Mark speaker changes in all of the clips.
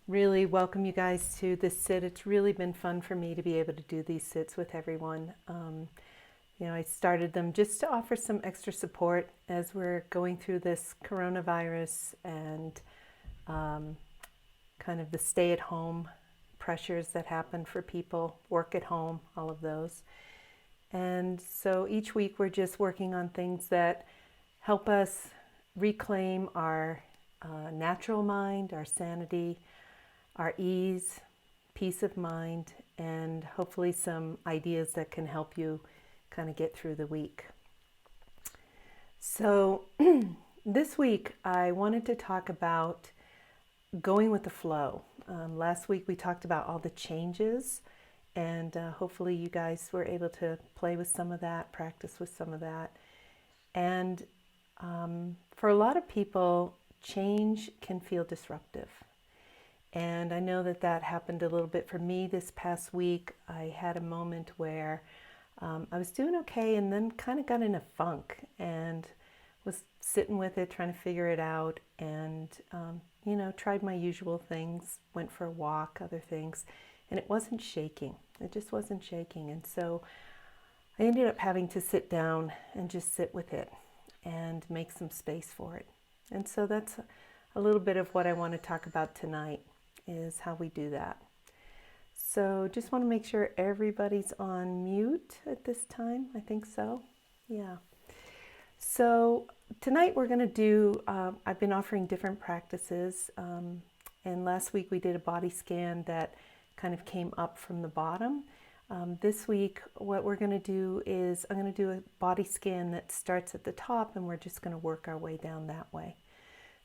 Speaker 1: really welcome you guys to this sit. It's really been fun for me to be able to do these sits with everyone. I started them just to offer some extra support as we're going through this coronavirus and kind of the stay-at-home pressures that happen for people, work at home, all of those. And so each week we're just working on things that help us reclaim our natural mind, our sanity, our ease, peace of mind, and hopefully some ideas that can help you kind of get through the week. So this week I wanted to talk about going with the flow. Last week we talked about all the changes, and hopefully you guys were able to play with some of that, practice with some of that. And for a lot of people, change can feel disruptive. And I know that that happened a little bit for me this past week. I had a moment where I was doing okay and then kind of got in a funk and was sitting with it, trying to figure it out, and tried my usual things, went for a walk, other things, and it wasn't shaking. It just wasn't shaking. And so I ended up having to sit down and just sit with it and make some space for it. And so that's a little bit of what I want to talk about tonight, is how we do that. So just want to make sure everybody's on mute at this time. I think so. Yeah. So tonight we're going to do, I've been offering different practices. And last week we did a body scan that kind of came up from the bottom. This week what we're going to do is I'm going to do a body scan that starts at the top, and we're just going to work our way down that way.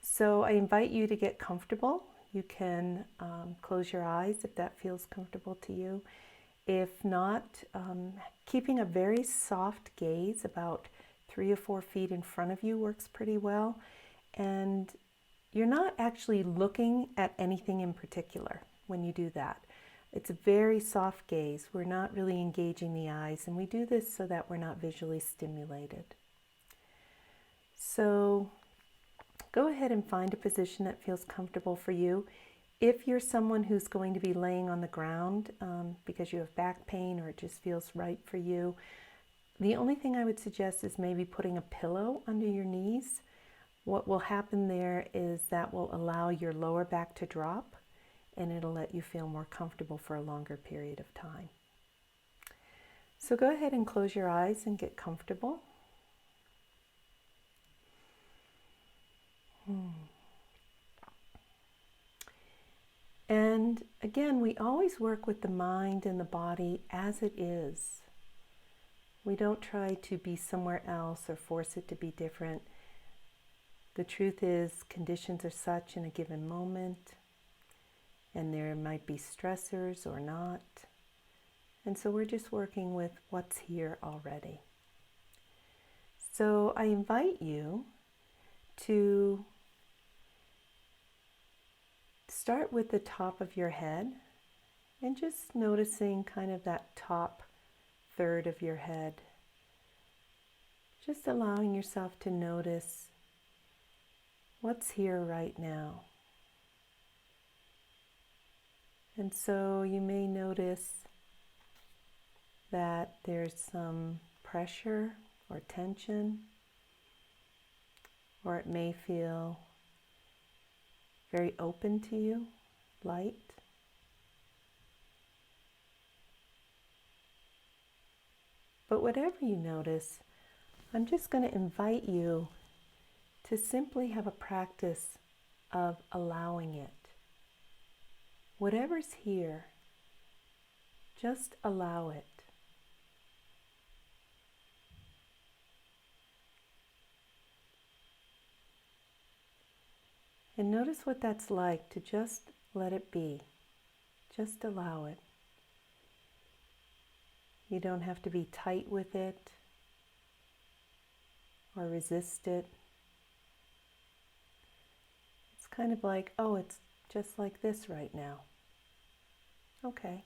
Speaker 1: So I invite you to get comfortable. You can close your eyes if that feels comfortable to you. If not, keeping a very soft gaze about 3 or 4 feet in front of you works pretty well. And you're not actually looking at anything in particular when you do that. It's a very soft gaze. We're not really engaging the eyes, and we do this so that we're not visually stimulated. So go ahead and find a position that feels comfortable for you. If you're someone who's going to be laying on the ground because you have back pain or it just feels right for you, the only thing I would suggest is maybe putting a pillow under your knees. What will happen there is that will allow your lower back to drop, and it'll let you feel more comfortable for a longer period of time. So go ahead and close your eyes and get comfortable. And again, we always work with the mind and the body as it is. We don't try to be somewhere else or force it to be different. The truth is, conditions are such in a given moment, and there might be stressors or not. And so we're just working with what's here already. So I invite you to start with the top of your head and just noticing kind of that top third of your head. Just allowing yourself to notice what's here right now. And so you may notice that there's some pressure or tension, or it may feel very open to you, light. But whatever you notice, I'm just going to invite you to simply have a practice of allowing it. Whatever's here, just allow it. And notice what that's like to just let it be. Just allow it. You don't have to be tight with it or resist it. It's kind of like, oh, it's just like this right now. Okay.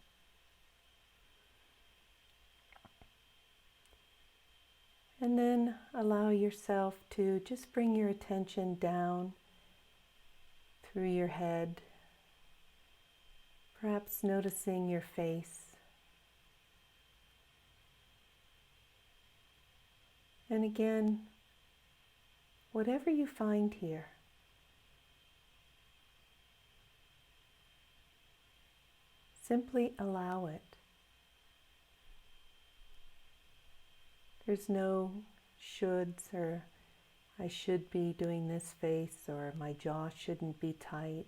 Speaker 1: And then allow yourself to just bring your attention down through your head Perhaps noticing your face. And again, whatever you find here, simply allow it. There's no shoulds or I should be doing this face or my jaw shouldn't be tight.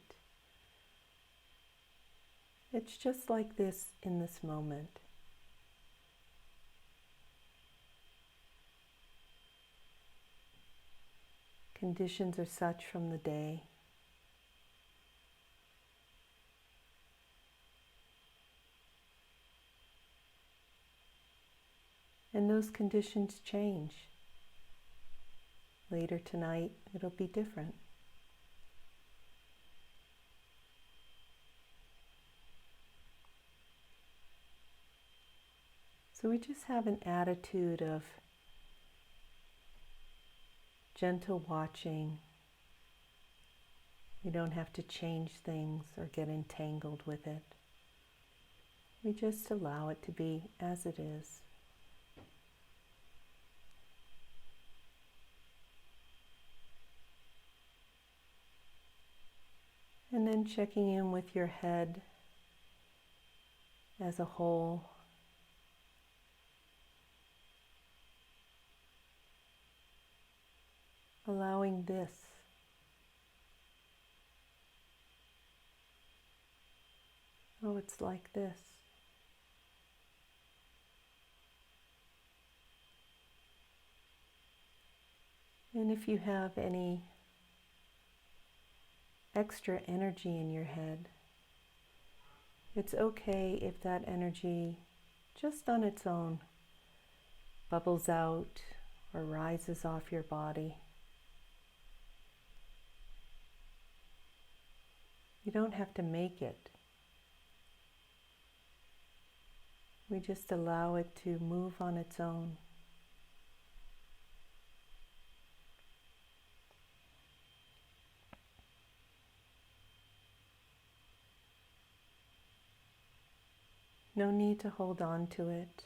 Speaker 1: It's just like this in this moment. Conditions are such from the day. And those conditions change. Later tonight, it'll be different. So we just have an attitude of gentle watching. We don't have to change things or get entangled with it. We just allow it to be as it is. And then checking in with your head as a whole. Allowing this. Oh, it's like this. And if you have any extra energy in your head, it's okay if that energy just on its own bubbles out or rises off your body. You don't have to make it. We just allow it to move on its own. No need to hold on to it.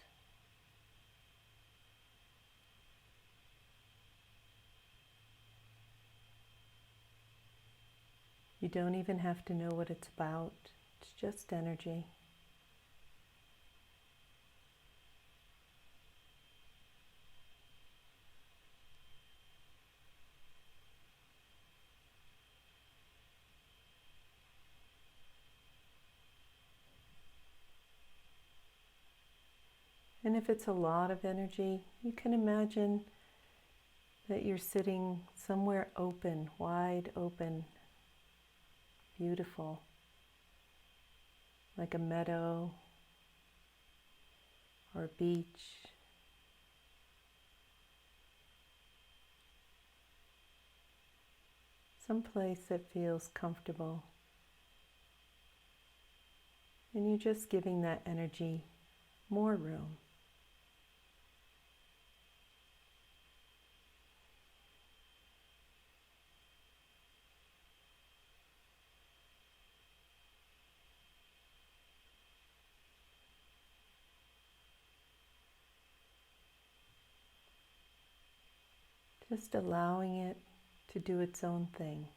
Speaker 1: You don't even have to know what it's about. It's just energy. And if it's a lot of energy, you can imagine that you're sitting somewhere open, wide open, beautiful, like a meadow or a beach. Someplace that feels comfortable. And you're just giving that energy more room. Just allowing it to do its own thing.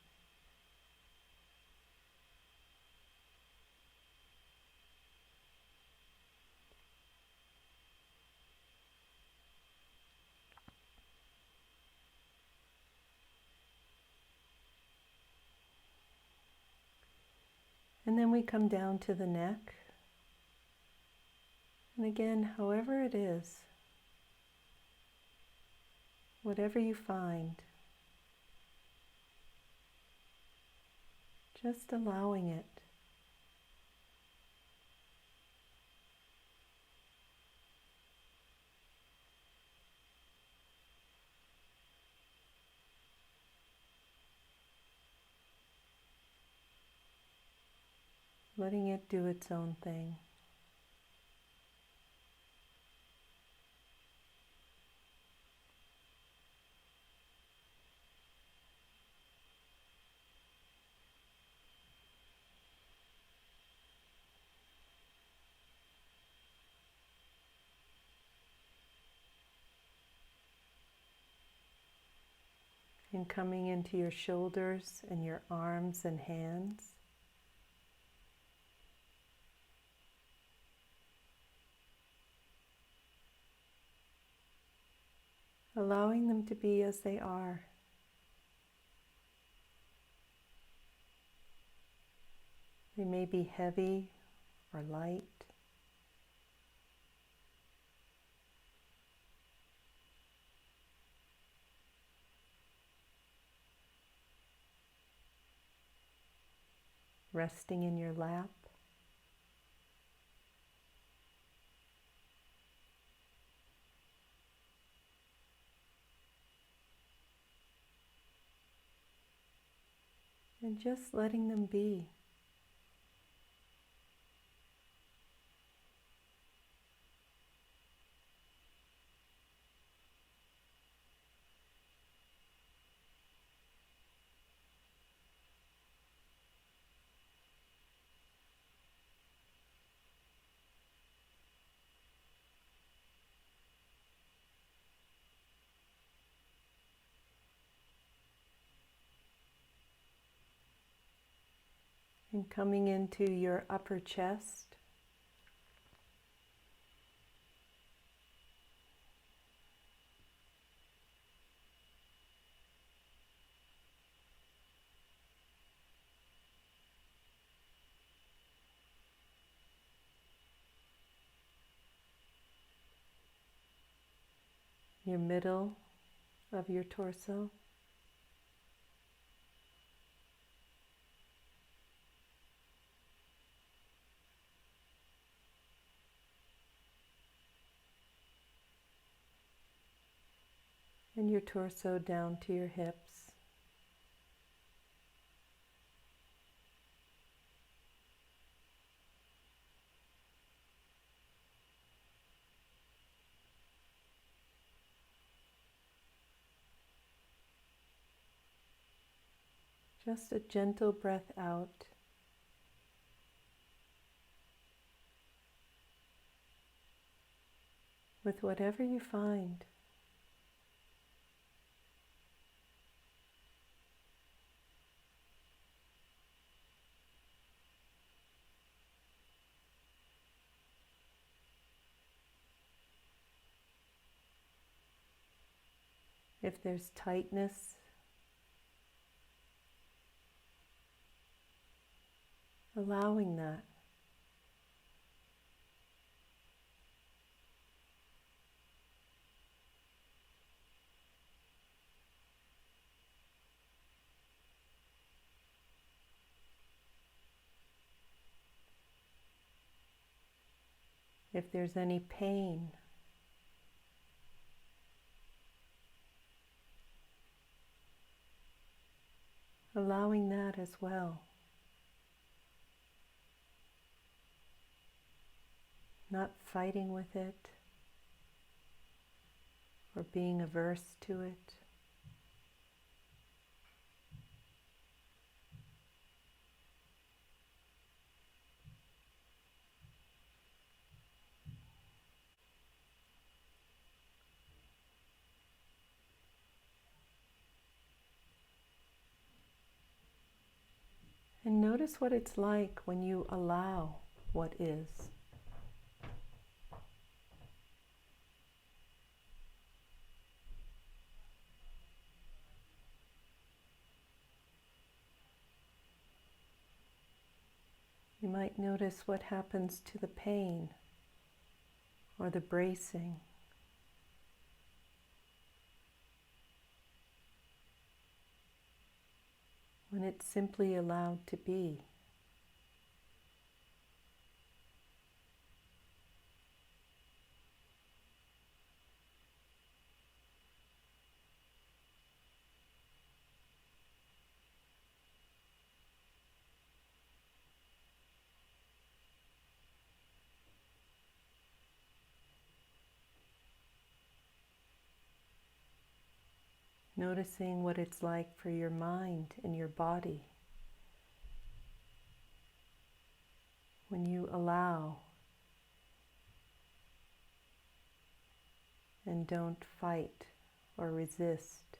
Speaker 1: And then we come down to the neck. And again, however it is, whatever you find, just allowing it. Letting it do its own thing. And coming into your shoulders and your arms and hands. Allowing them to be as they are. They may be heavy or light. Resting in your lap. And just letting them be. And coming into your upper chest. Your middle of your torso. And your torso down to your hips. Just a gentle breath out. With whatever you find. If there's tightness, allowing that. If there's any pain, allowing that as well. Not fighting with it or being averse to it. And notice what it's like when you allow what is. You might notice what happens to the pain or the bracing. When it's simply allowed to be. Noticing what it's like for your mind and your body when you allow and don't fight or resist.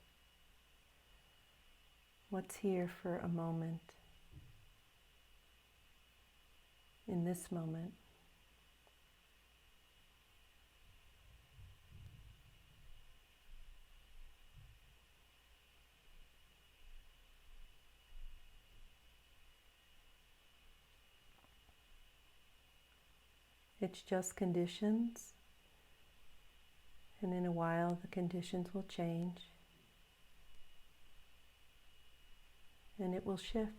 Speaker 1: what's here for a moment, in this moment. It's just conditions, and in a while the conditions will change and it will shift.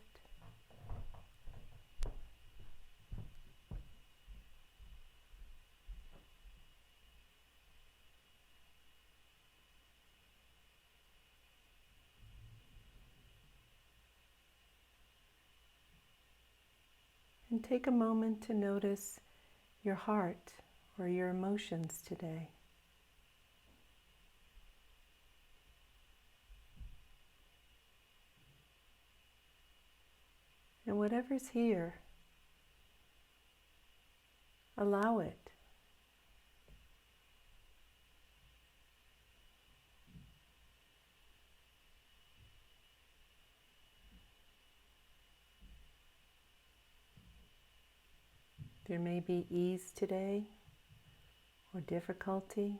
Speaker 1: And take a moment to notice your heart or your emotions today. And whatever's here, allow it. There may be ease today or difficulty.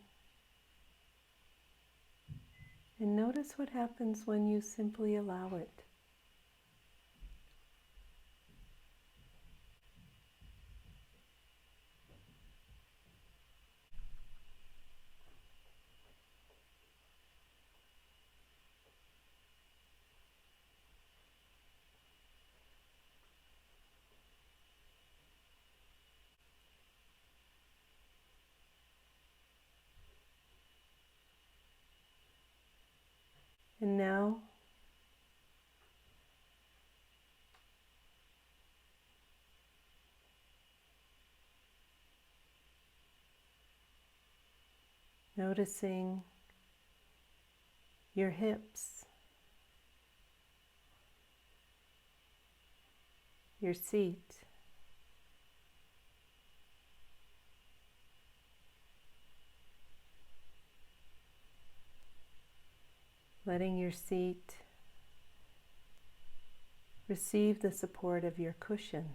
Speaker 1: And notice what happens when you simply allow it. And now, noticing your hips, your seat, letting your seat receive the support of your cushion.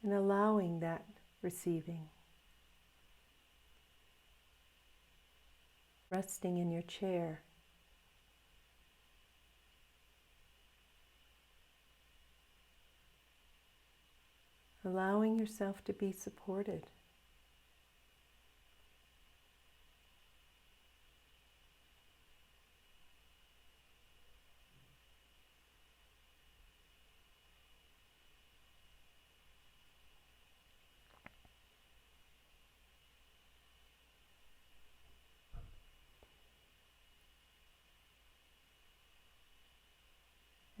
Speaker 1: And allowing that receiving. Resting in your chair. Allowing yourself to be supported.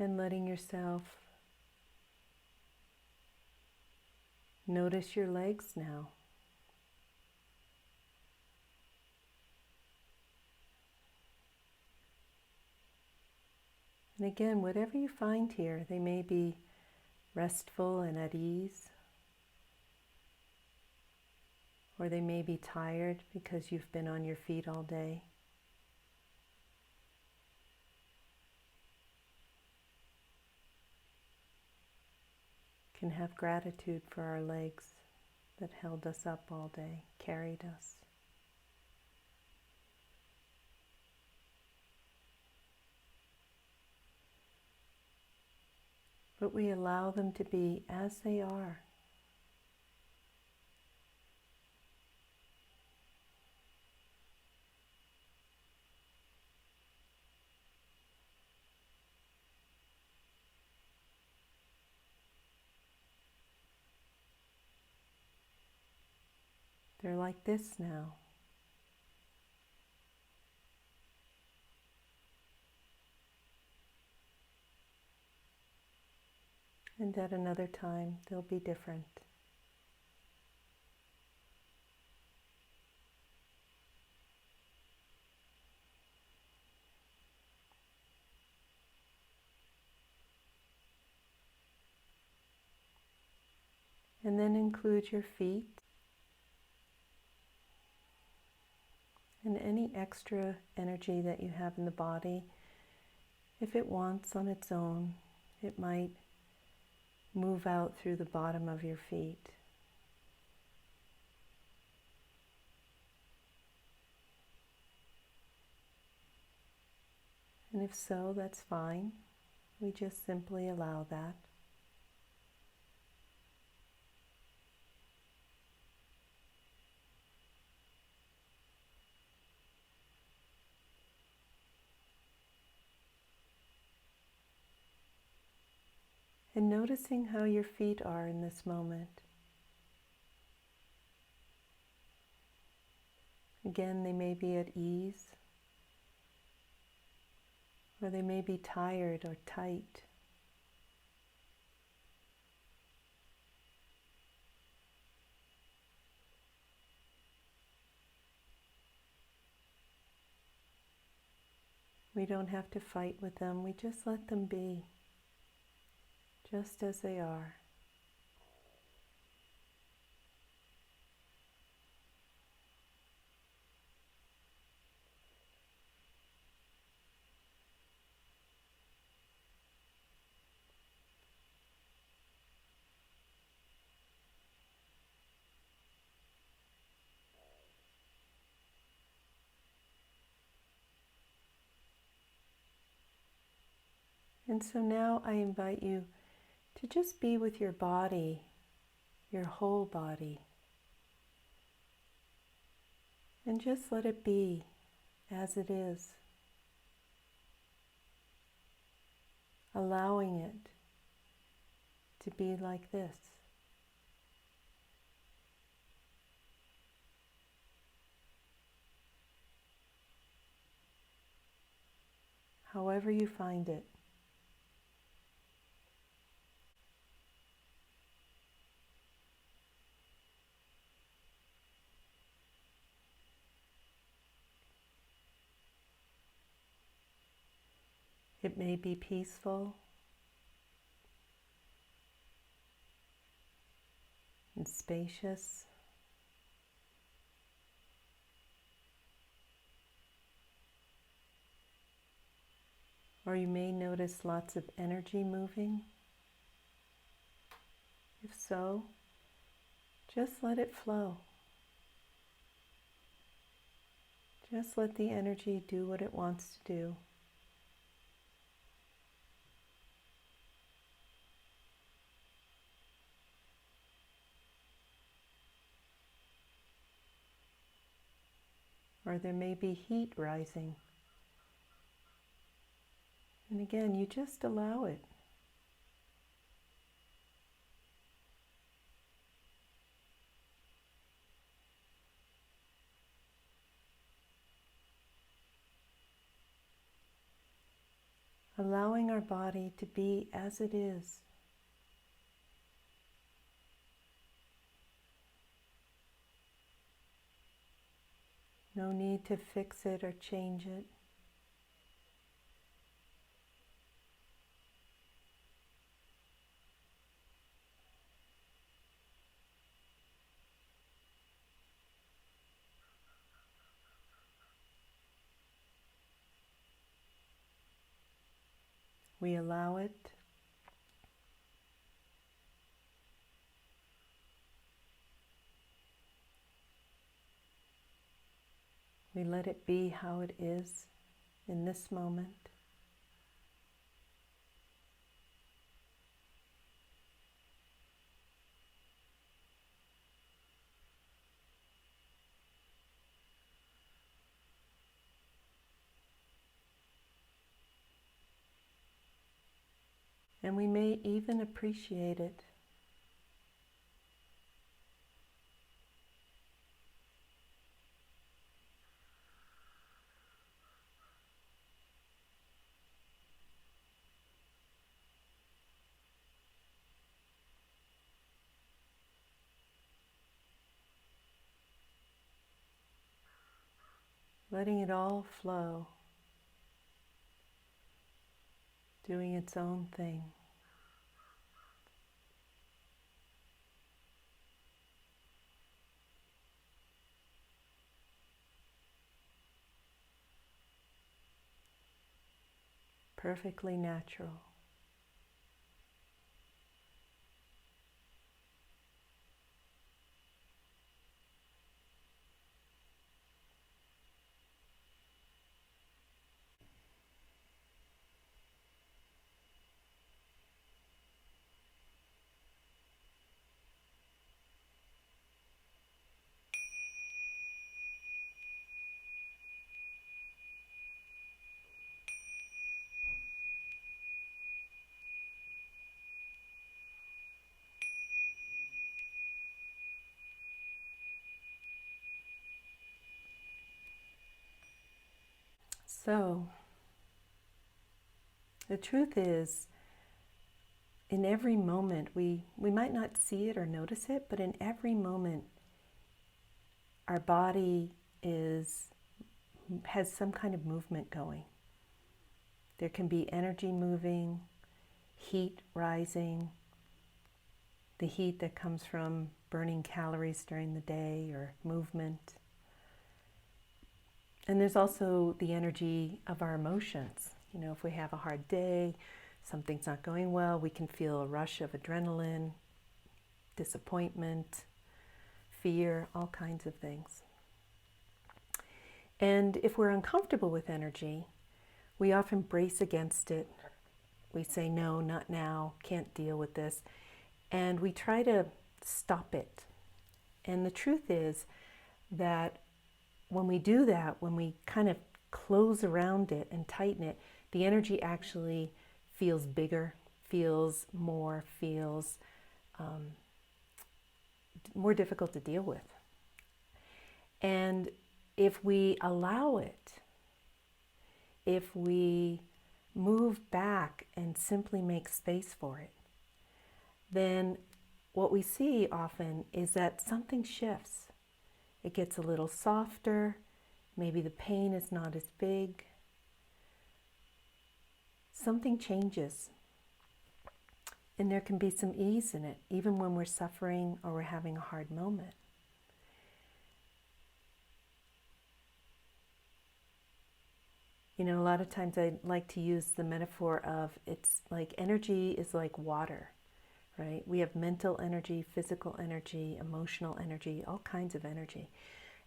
Speaker 1: And letting yourself notice your legs now. And again, whatever you find here, they may be restful and at ease, or they may be tired because you've been on your feet all day. Can have gratitude for our legs that held us up all day, carried us. But we allow them to be as they are. They're like this now. And at another time, they'll be different. And then include your feet and any extra energy that you have in the body. If it wants on its own, it might move out through the bottom of your feet. And if so, that's fine. We just simply allow that. And noticing how your feet are in this moment. Again, they may be at ease, or they may be tired or tight. We don't have to fight with them, we just let them be, just as they are. And so now I invite you to just be with your body, your whole body, and just let it be as it is, allowing it to be like this. However you find it. It may be peaceful and spacious, or you may notice lots of energy moving. If so, just let it flow. Just let the energy do what it wants to do. Or there may be heat rising. And again, you just allow it. Allowing our body to be as it is. No need to fix it or change it. We allow it. We let it be how it is in this moment. And we may even appreciate it. Letting it all flow, doing its own thing. perfectly natural. So, the truth is, in every moment, we might not see it or notice it, but in every moment, our body has some kind of movement going. There can be energy moving, heat rising, the heat that comes from burning calories during the day or movement. And there's also the energy of our emotions. You know, if we have a hard day, something's not going well, we can feel a rush of adrenaline, disappointment, fear, all kinds of things. And if we're uncomfortable with energy, we often brace against it. We say, no, not now, can't deal with this. And we try to stop it. And the truth is that when we do that, when we kind of close around it and tighten it, the energy actually feels bigger, feels more difficult to deal with. And if we allow it, if we move back and simply make space for it, then what we see often is that something shifts. It gets a little softer, maybe the pain is not as big. Something changes. And there can be some ease in it, even when we're suffering or we're having a hard moment. You know, a lot of times I like to use the metaphor of it's like energy is like water, right? We have mental energy, physical energy, emotional energy, all kinds of energy.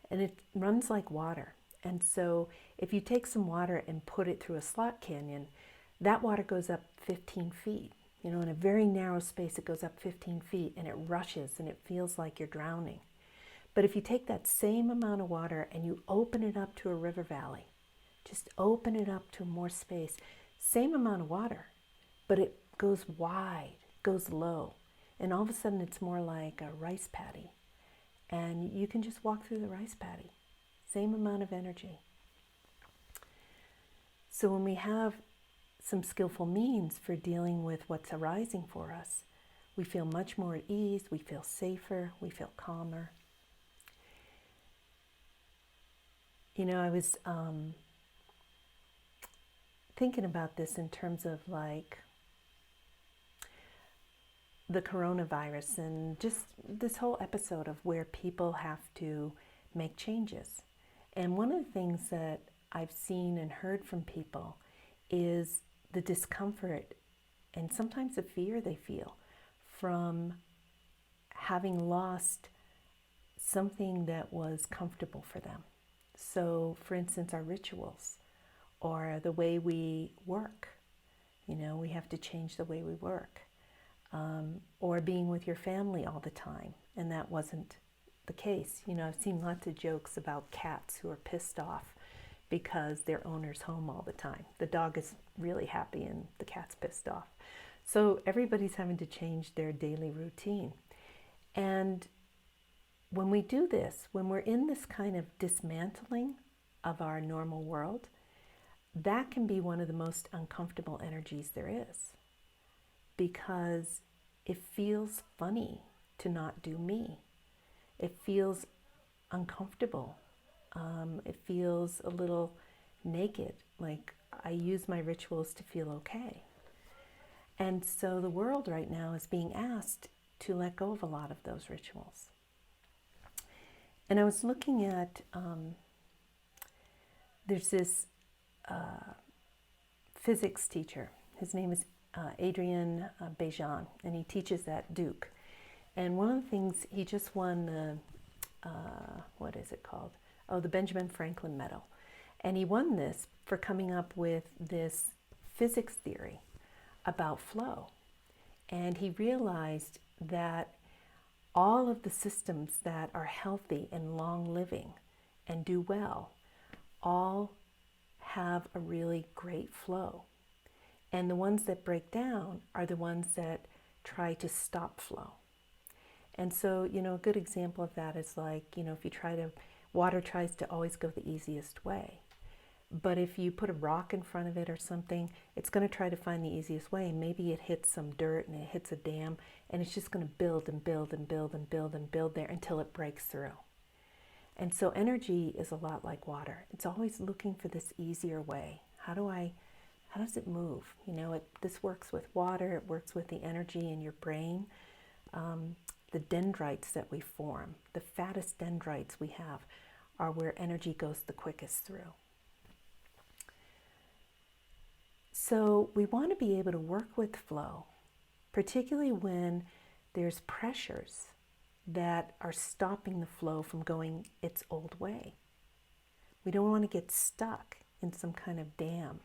Speaker 1: And it runs like water. And so if you take some water and put it through a slot canyon, that water goes up 15 feet. You know, in a very narrow space, it goes up 15 feet and it rushes and it feels like you're drowning. But if you take that same amount of water and you open it up to a river valley, just open it up to more space, same amount of water, but it goes wide, goes low, and all of a sudden it's more like a rice paddy. And you can just walk through the rice paddy, same amount of energy. So when we have some skillful means for dealing with what's arising for us, we feel much more at ease, we feel safer, we feel calmer. You know, I was thinking about this in terms of like the coronavirus and just this whole episode of where people have to make changes. And one of the things that I've seen and heard from people is the discomfort and sometimes the fear they feel from having lost something that was comfortable for them. So, for instance, our rituals or the way we work. You know, we have to change the way we work. Or being with your family all the time, and that wasn't the case. You know, I've seen lots of jokes about cats who are pissed off because their owner's home all the time. The dog is really happy and the cat's pissed off. So everybody's having to change their daily routine. And when we do this, when we're in this kind of dismantling of our normal world, that can be one of the most uncomfortable energies there is, because it feels funny to not do me. It feels uncomfortable. It feels a little naked, like I use my rituals to feel okay. And so the world right now is being asked to let go of a lot of those rituals. And I was looking at, there's this physics teacher. His name is Adrian Bejan, and he teaches at Duke. And one of the things, he just won the, what is it called? Oh, the Benjamin Franklin Medal. And he won this for coming up with this physics theory about flow. And he realized that all of the systems that are healthy and long living and do well all have a really great flow. And the ones that break down are the ones that try to stop flow. And so, a good example of that is like, if you water tries to always go the easiest way. But if you put a rock in front of it or something, it's going to try to find the easiest way. And maybe it hits some dirt and it hits a dam, and it's just going to build and build and build and build and build there until it breaks through. And so energy is a lot like water. It's always looking for this easier way. How does it move? This works with water, it works with the energy in your brain. The dendrites that we form, the fattest dendrites we have, are where energy goes the quickest through. So we want to be able to work with flow, particularly when there's pressures that are stopping the flow from going its old way. We don't want to get stuck in some kind of dam.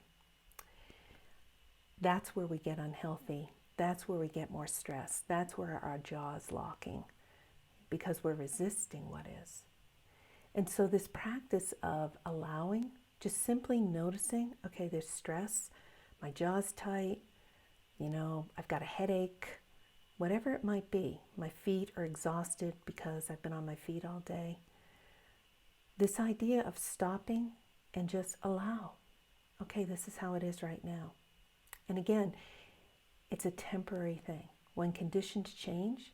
Speaker 1: That's where we get unhealthy. That's where we get more stress. That's where our jaw is locking, because we're resisting what is. And so this practice of allowing, just simply noticing, okay, there's stress, my jaw's tight, I've got a headache, whatever it might be. My feet are exhausted because I've been on my feet all day. This idea of stopping and just allow, okay, this is how it is right now. And again, it's a temporary thing. When conditions change,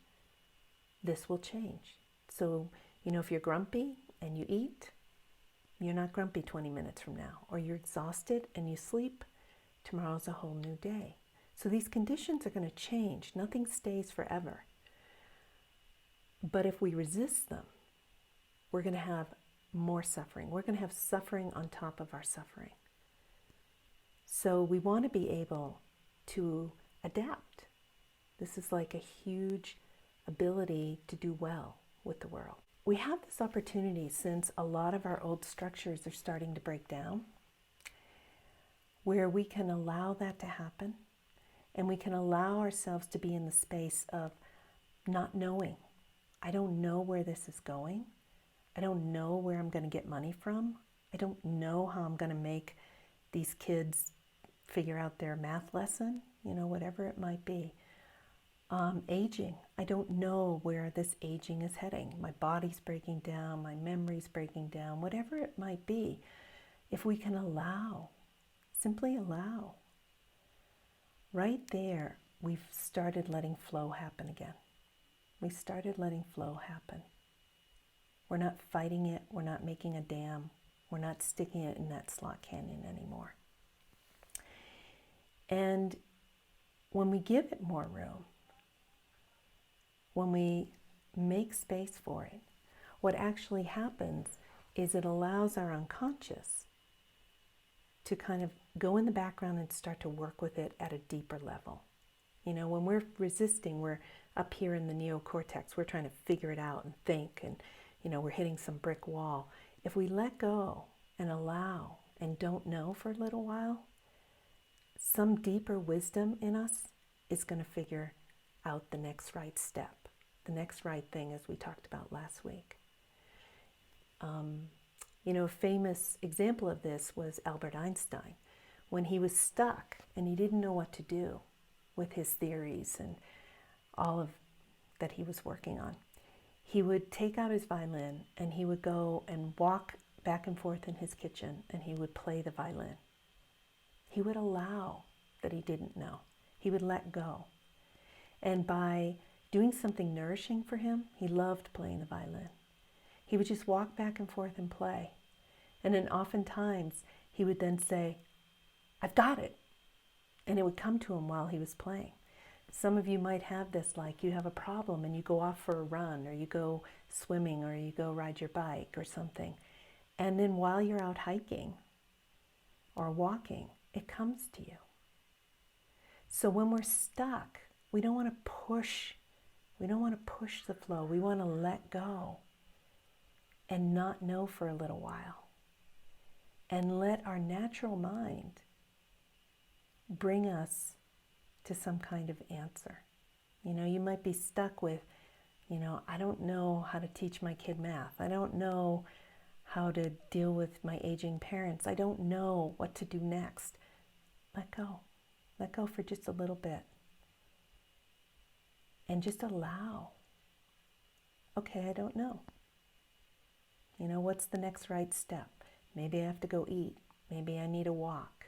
Speaker 1: this will change. So, if you're grumpy and you eat, you're not grumpy 20 minutes from now. Or you're exhausted and you sleep, tomorrow's a whole new day. So these conditions are going to change. Nothing stays forever. But if we resist them, we're going to have more suffering. We're going to have suffering on top of our suffering. So we want to be able to adapt. This is like a huge ability to do well with the world. We have this opportunity, since a lot of our old structures are starting to break down, where we can allow that to happen, and we can allow ourselves to be in the space of not knowing. I don't know where this is going. I don't know where I'm going to get money from. I don't know how I'm going to make these kids figure out their math lesson, whatever it might be. Aging. I don't know where this aging is heading. My body's breaking down, my memory's breaking down, whatever it might be. If we can allow, simply allow, right there, we've started letting flow happen again. We started letting flow happen. We're not fighting it. We're not making a dam. We're not sticking it in that slot canyon anymore. And when we give it more room, when we make space for it, what actually happens is it allows our unconscious to kind of go in the background and start to work with it at a deeper level. When we're resisting, we're up here in the neocortex. We're trying to figure it out and think, and we're hitting some brick wall. If we let go and allow and don't know for a little while, some deeper wisdom in us is going to figure out the next right step, the next right thing, as we talked about last week. A famous example of this was Albert Einstein. When he was stuck and he didn't know what to do with his theories and all of that he was working on, he would take out his violin and he would go and walk back and forth in his kitchen and he would play the violin. He would allow that he didn't know. He would let go. And by doing something nourishing for him, he loved playing the violin. He would just walk back and forth and play. And then oftentimes he would then say, I've got it. And it would come to him while he was playing. Some of you might have this, like you have a problem and you go off for a run, or you go swimming, or you go ride your bike or something. And then while you're out hiking or walking, it comes to you. So when we're stuck, we don't want to push. We don't want to push the flow. We want to let go and not know for a little while. And let our natural mind bring us to some kind of answer. You know, you might be stuck with, I don't know how to teach my kid math. I don't know how to deal with my aging parents. I don't know what to do next. Let go. Let go for just a little bit. And just allow. Okay, I don't know. What's the next right step? Maybe I have to go eat. Maybe I need a walk.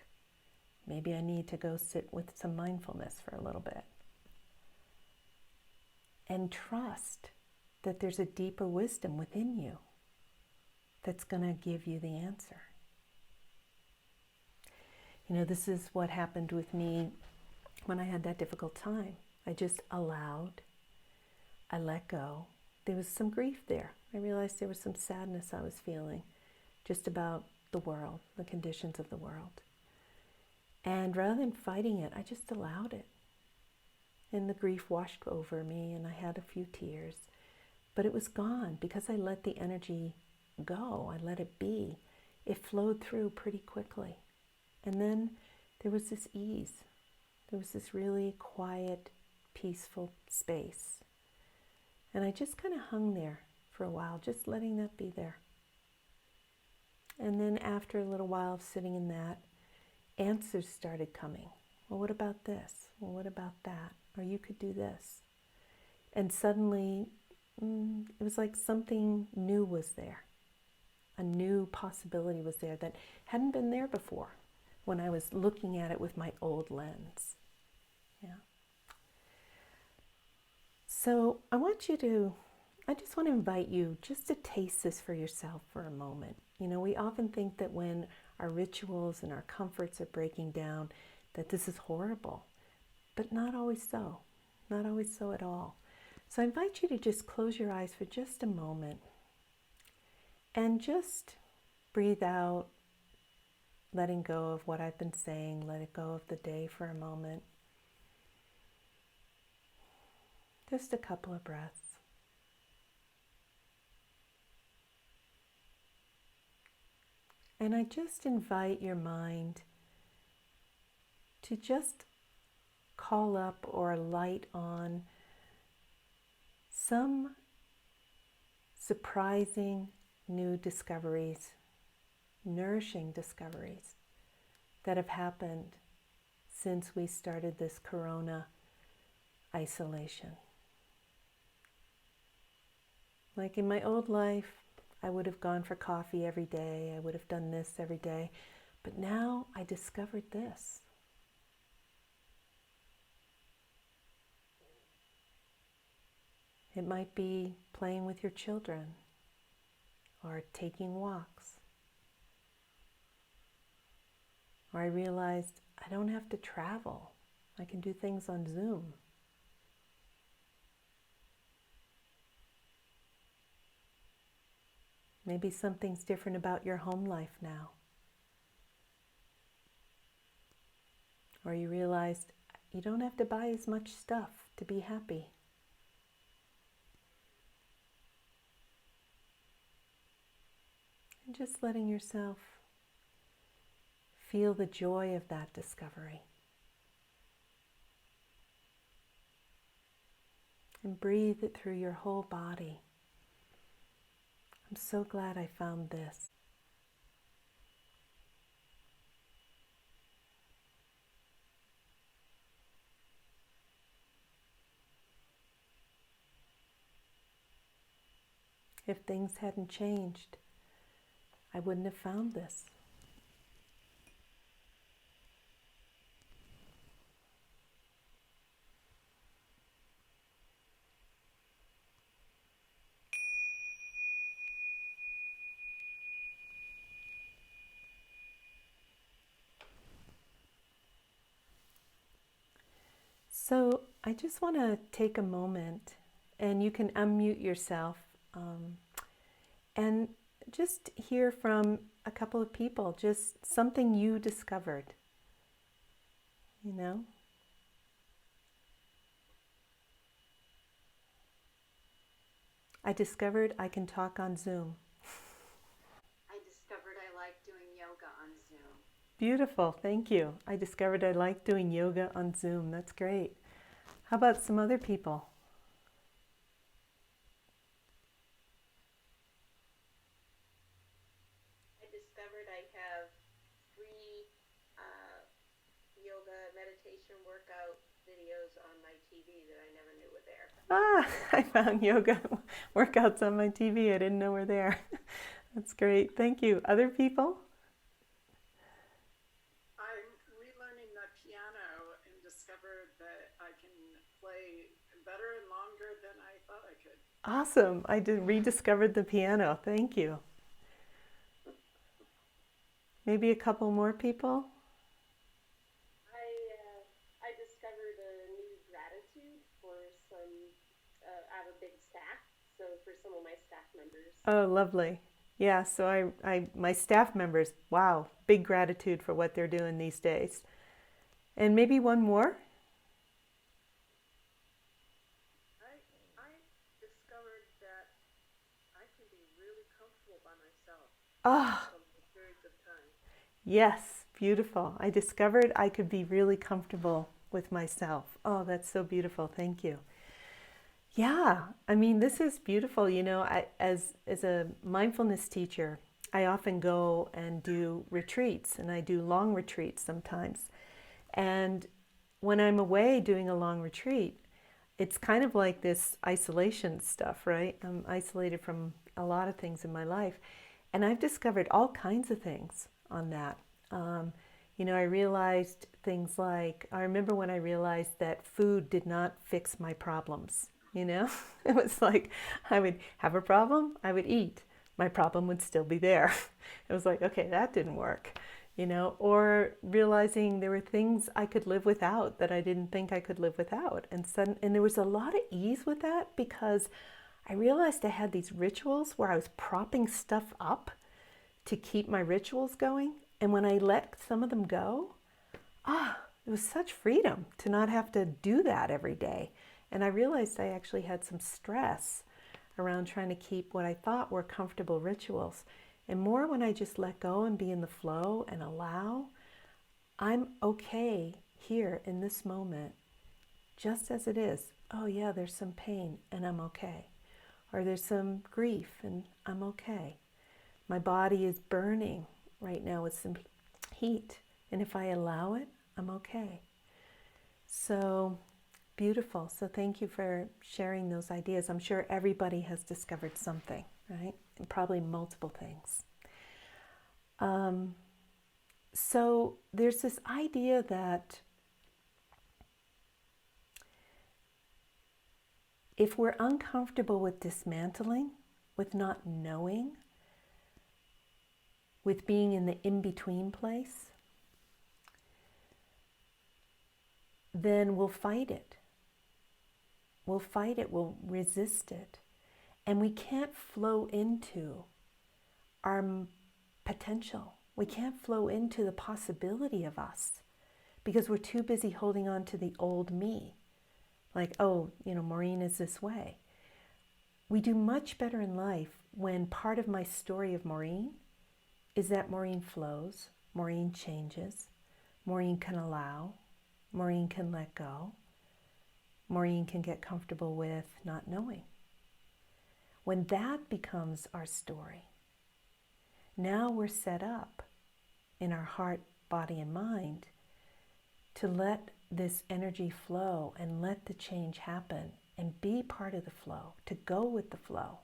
Speaker 1: Maybe I need to go sit with some mindfulness for a little bit. And trust that there's a deeper wisdom within you that's going to give you the answer. This is what happened with me when I had that difficult time. I just allowed. I let go. There was some grief there. I realized there was some sadness I was feeling just about the world, the conditions of the world. And rather than fighting it, I just allowed it. And the grief washed over me, and I had a few tears. But it was gone because I let the energy go. I let it be. It flowed through pretty quickly. And then there was this ease. There was this really quiet, peaceful space. And I just kind of hung there for a while, just letting that be there. And then after a little while of sitting in that, answers started coming. Well, what about this? Well, what about that? Or you could do this. And suddenly, it was like something new was there. A new possibility was there that hadn't been there before when I was looking at it with my old lens. Yeah. So I just want to invite you just to taste this for yourself for a moment. We often think that when our rituals and our comforts are breaking down, that this is horrible, but not always so. Not always so at all. So I invite you to just close your eyes for just a moment and just breathe out, letting go of what I've been saying, let it go of the day for a moment. Just a couple of breaths. And I just invite your mind to just call up or light on some surprising new discoveries, nourishing discoveries that have happened since we started this corona isolation. Like in my old life, I would have gone for coffee every day. I would have done this every day. But now I discovered this. It might be playing with your children or taking walks. Or I realized I don't have to travel. I can do things on Zoom. Maybe something's different about your home life now. Or you realized you don't have to buy as much stuff to be happy. And just letting yourself feel the joy of that discovery. And breathe it through your whole body. I'm so glad I found this. If things hadn't changed, I wouldn't have found this. So I just want to take a moment, and you can unmute yourself and just hear from a couple of people, just something you discovered you know? I discovered I can talk on Zoom.
Speaker 2: I discovered I like doing yoga on Zoom.
Speaker 1: Beautiful, thank you. I discovered I like doing yoga on Zoom. That's great. How about some other people?
Speaker 2: I discovered I have free uh, yoga meditation workout videos on my TV that I never knew were there.
Speaker 1: Ah, I found yoga workouts on my TV. I didn't know were there. That's great. Thank you. Other people?
Speaker 3: I'm relearning the piano and discovered that I can play better and longer than I thought I could.
Speaker 1: Awesome. I did rediscovered the piano. Thank you. Maybe a couple more people?
Speaker 2: I discovered a new gratitude for some. I have a big staff, so for some of my staff members.
Speaker 1: Oh, lovely. Yeah, so my staff members, wow, big gratitude for what they're doing these days. And maybe one more?
Speaker 3: I I discovered that I can be really comfortable by myself for
Speaker 1: Ah,
Speaker 3: some periods of time.
Speaker 1: yes, beautiful. I discovered I could be really comfortable with myself. Oh, that's so beautiful. Thank you. Yeah, I mean, this is beautiful. You know, as a mindfulness teacher, I often go and do retreats, and I do long retreats sometimes. And when I'm away doing a long retreat, it's kind of like this isolation stuff, right? I'm isolated from a lot of things in my life. And I've discovered all kinds of things on that. Um, you know, I realized things like, I remember when I realized that food did not fix my problems. You know, it was like I would have a problem, I would eat. My problem would still be there. It was like, okay, that didn't work, you know, or realizing there were things I could live without that I didn't think I could live without. And there was a lot of ease with that because I realized I had these rituals where I was propping stuff up to keep my rituals going. And when I let some of them go, it was such freedom to not have to do that every day. And I realized I actually had some stress around trying to keep what I thought were comfortable rituals. And more when I just let go and be in the flow and allow, I'm okay here in this moment, just as it is. Oh, yeah, there's some pain and I'm okay. Or there's some grief and I'm okay. My body is burning right now with some heat. And if I allow it, I'm okay. So beautiful. So thank you for sharing those ideas. I'm sure everybody has discovered something, right? And probably multiple things. Um, so there's this idea that if we're uncomfortable with dismantling, with not knowing, with being in the in-between place, then we'll fight it. We'll fight it, we'll resist it. And we can't flow into our potential. We can't flow into the possibility of us because we're too busy holding on to the old me. Like, oh, you know, Maureen is this way. We do much better in life when part of my story of Maureen is that Maureen flows, Maureen changes, Maureen can allow, Maureen can let go, Maureen can get comfortable with not knowing. When that becomes our story, now we're set up in our heart, body, and mind to let this energy flow and let the change happen and be part of the flow, to go with the flow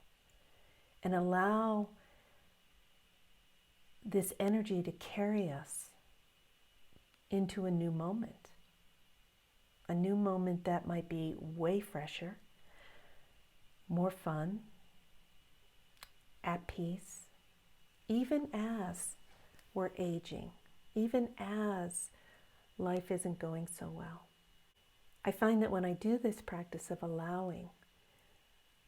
Speaker 1: and allow this energy to carry us into a new moment. A new moment that might be way fresher, more fun, at peace, even as we're aging, even as life isn't going so well. I find that when I do this practice of allowing,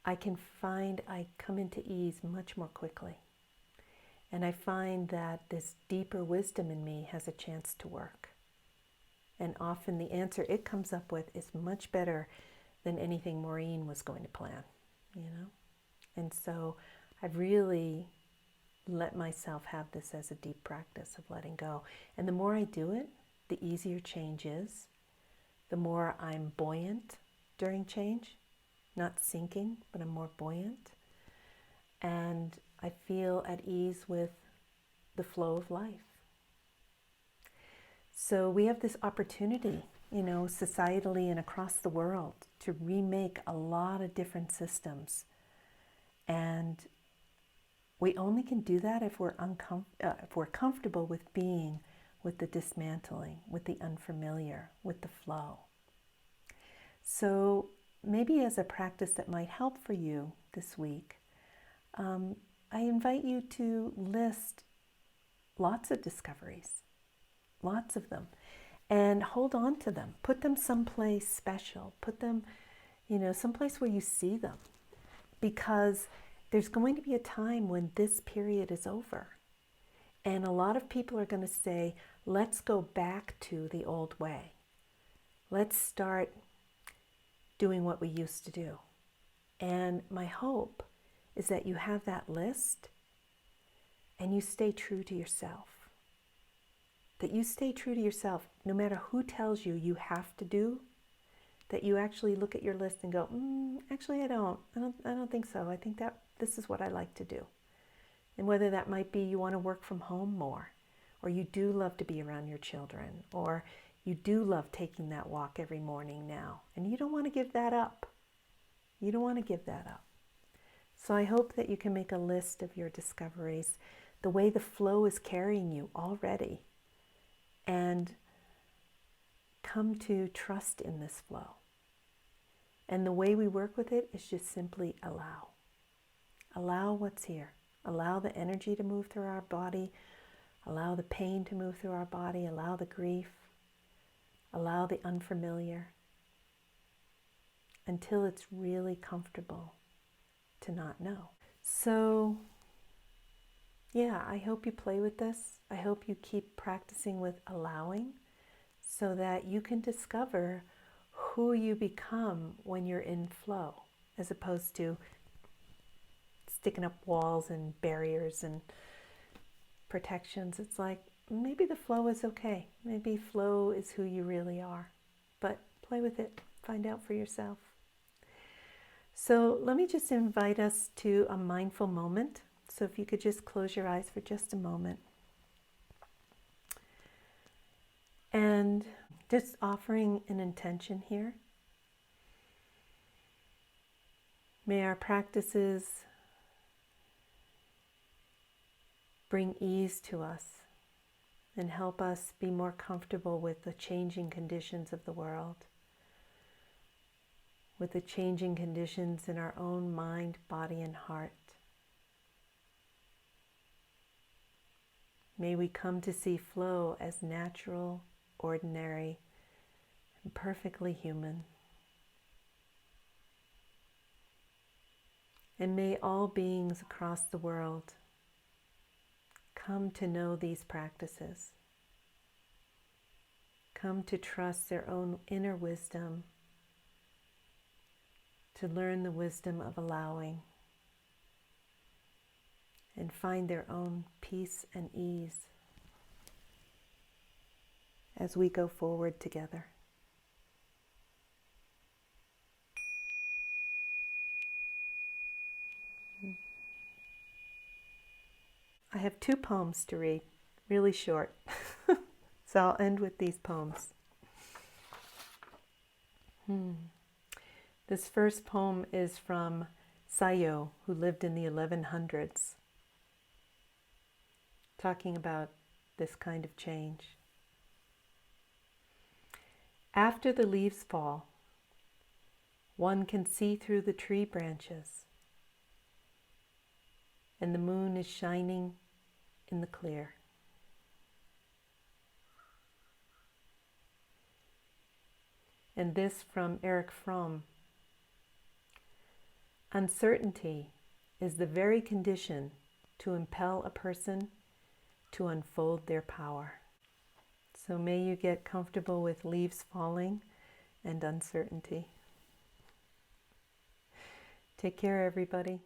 Speaker 1: I can find I come into ease much more quickly. And I find that this deeper wisdom in me has a chance to work. And often the answer it comes up with is much better than anything Maureen was going to plan, you know? And so I've really let myself have this as a deep practice of letting go. And the more I do it, the easier change is. The more I'm buoyant during change, not sinking, but I'm more buoyant. And I feel at ease with the flow of life. So we have this opportunity, you know, societally and across the world to remake a lot of different systems. And we only can do that if we're comfortable with being with the dismantling, with the unfamiliar, with the flow. So maybe as a practice that might help for you this week, I invite you to list lots of discoveries, lots of them, and hold on to them. Put them someplace special. Put them, you know, someplace where you see them, because there's going to be a time when this period is over. And a lot of people are going to say, let's go back to the old way. Let's start doing what we used to do. And my hope is that you have that list and you stay true to yourself. That you stay true to yourself, no matter who tells you you have to do, that you actually look at your list and go, actually I don't think so. I think that this is what I like to do. And whether that might be you want to work from home more, or you do love to be around your children, or you do love taking that walk every morning now, and you don't want to give that up. You don't want to give that up. So I hope that you can make a list of your discoveries, the way the flow is carrying you already, and come to trust in this flow. And the way we work with it is just simply allow. Allow what's here. Allow the energy to move through our body. Allow the pain to move through our body. Allow the grief. Allow the unfamiliar, until it's really comfortable to not know. So, yeah, I hope you play with this. I hope you keep practicing with allowing, so that you can discover who you become when you're in flow, as opposed to sticking up walls and barriers and protections. It's like, maybe the flow is okay. Maybe flow is who you really are. But play with it. Find out for yourself. So let me just invite us to a mindful moment. So if you could just close your eyes for just a moment. And just offering an intention here. May our practices bring ease to us and help us be more comfortable with the changing conditions of the world, with the changing conditions in our own mind, body, and heart. May we come to see flow as natural, ordinary, and perfectly human. And may all beings across the world come to know these practices, come to trust their own inner wisdom, to learn the wisdom of allowing, and find their own peace and ease as we go forward together. I have 2 poems to read, really short. So I'll end with these poems. This first poem is from Sayo, who lived in the 1100s, talking about this kind of change. After the leaves fall, one can see through the tree branches, and the moon is shining in the clear. And this from Erich Fromm. Uncertainty is the very condition to impel a person to unfold their power. So may you get comfortable with leaves falling and uncertainty. Take care, everybody.